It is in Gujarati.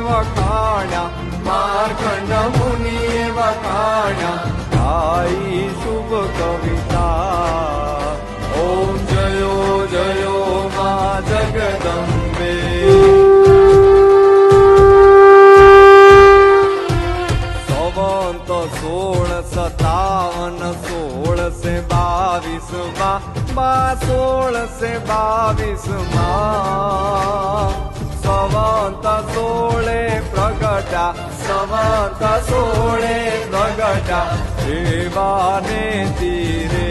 વખાણ્યા, માર્કંડ મુનિએ વખાણ્યા, ગાઈ શુભ કવિતા. ઓમ જયો જયો મા જગદંબે. સંવત 1657 1622 માં 1622 માં સંવત 16 પ્રગટા, સંવત 16 પ્રગટા, દેવાને તીરે